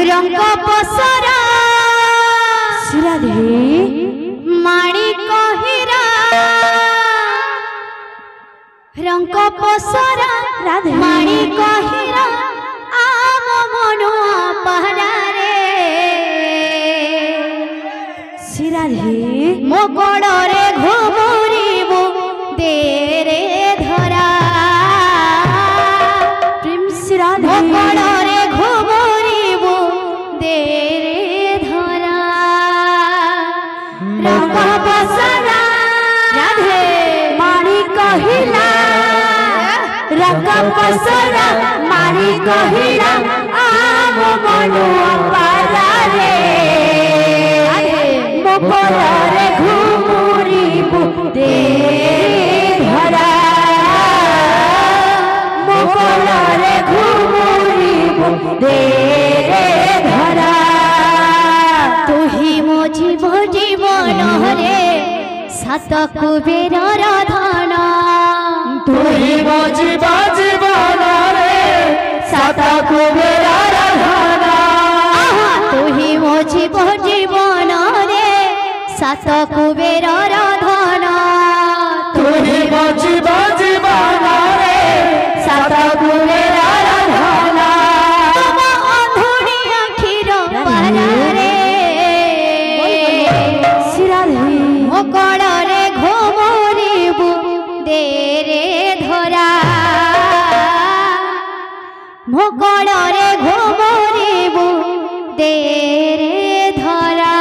रंग पसरा राधे माणिक हीरा रंग पसरा राधे माणिक हीरा आम मनुआ पहरा रे राधे मो गोड़े घुमुरिबु दे रे धरा प्रेम से राधे मो गोड़े घुमुरिबु दे रे धरा रंग पसरा राधे माणिक हीरा रंग पसरा माणिक हीरा आम मनुआ पहरा रे मोकोड़े घुमुरिबु दे धरा मोकोड़े घुमुरिबु दे धरा तू ही मो जीवन रे सात कुबेरर धन तू ही मो जीवन रे सात कुबेरर धन तू ही मो जीवन रे सात कुबेरर धन तू ही मो जीवन रे सात कुबेरर धन तुम अंधुनी आखिर पारा रे मो कड़े घुमुरिबु दे रे धरा मो कड़े घुमुरिबु दे रे धरा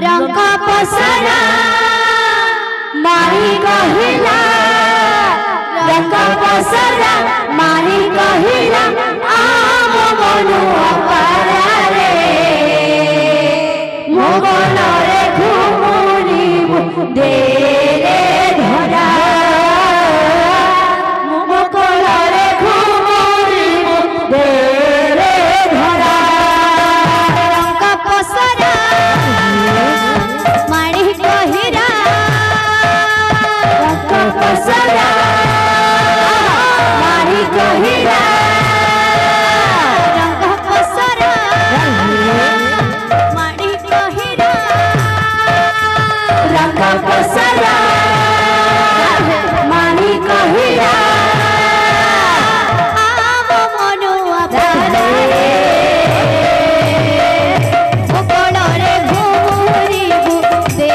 रंग पसरा माणिक हीरा रंग पसरा माणिक हीरा आम मनुआ पहरा रे मोगलरे घुमुरिबु दे धरा मोगलरे घुमुरिबु दे धरा रंग पसरा माणिक हीरा रंग पसरा माणिक हीरा रंग पसरा माणिक हीरा रंग पसरा माणिक हीरा आम मनुआ पहरा रे मोकड़े घुमुरिबु दे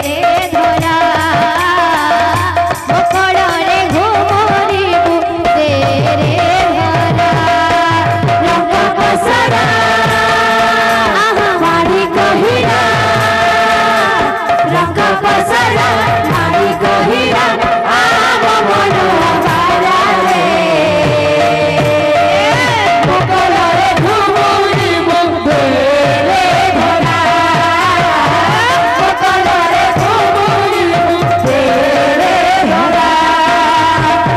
रे धरा मोकड़े घुमुरिबु दे रे धरा रंग पसरा माणिक हीरा रंग पसरा माणिक हीरा आम मनुआ पहरा रे मोगलरे घुमुरिबु दे धरा मोगलरे घुमुरिबु दे धरा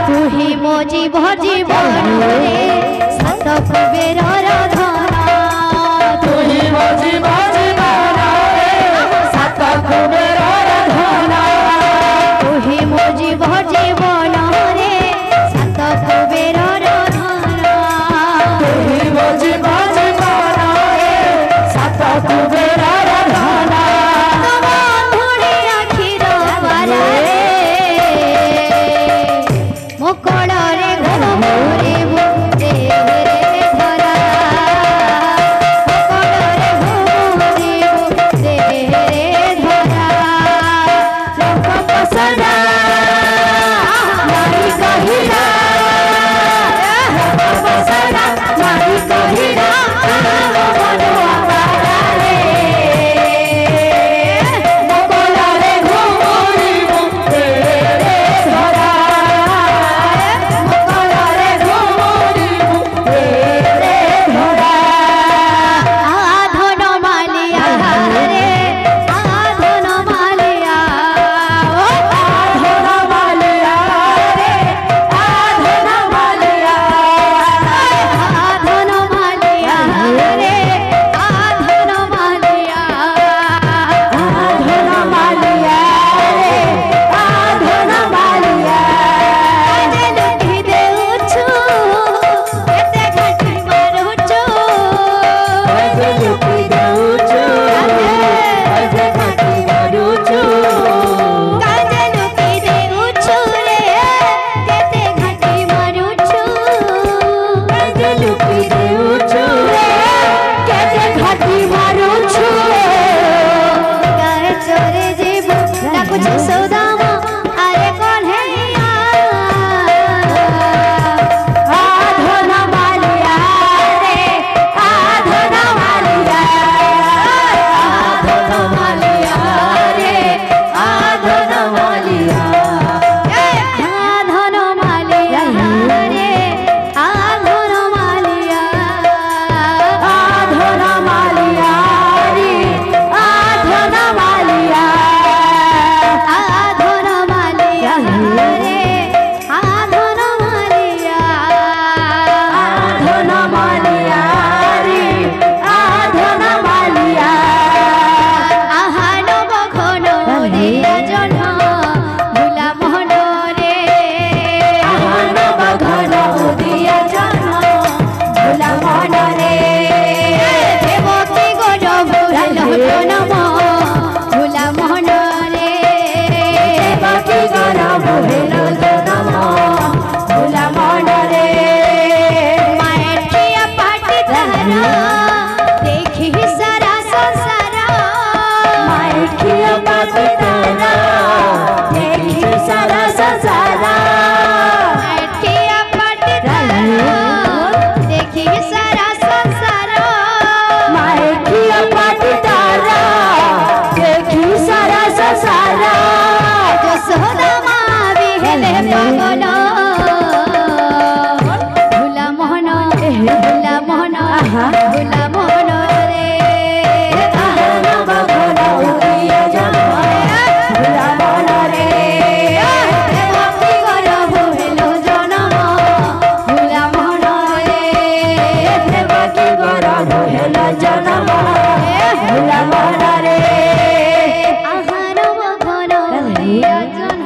तू ही मो जीवन रे सात कुबेरर धन तू ही मो जीवन रे सात कुबेरर धन तू ही मो जीवन रे सात कुबेरर धन तू ही मो जीवन रे सात कुबेरर धन तुम अंधुनी आखिर पारा रे मो कड़े घुमुरिबु दे रे धरा देखी सारा संसार मायखिया पाटी तारा देखी सारा संसार मायखिया पाटी तारा देखी सारा संसार मायखिया पाटी तारा देखी सारा संसार यशोदा माँ भी हेले पागल भुला मोहन भुला मोहन रे देवकी गरभ हेलो जनम भुला मोहन रे देवकी गरभ हेलो जनम भुला मोहन रे आहार घन दिया जन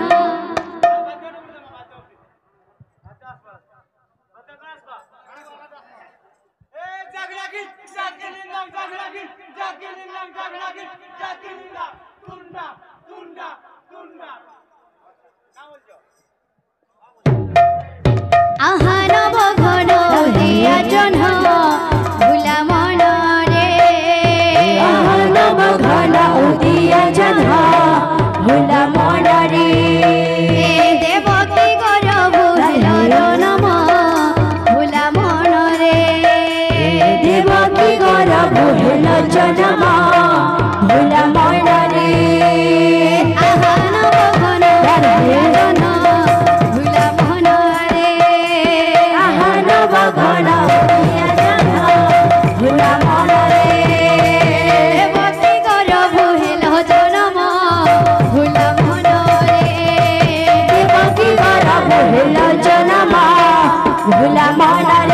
आहार घन दिया जन भुला मन रे आहानव घन उदिया जन भुला मन रे देवकी गरभ हेलो जनम भुला मन रे देवकी गरभ हेलो जनम भुला मन रे आहार घन दिया जन भुला मन रे आहानव घन उदिया जन भुला मन रे देवकी गरभ हेलो जनम भुला मन रे देवकी गरभ हेलो जनम भुला मन रे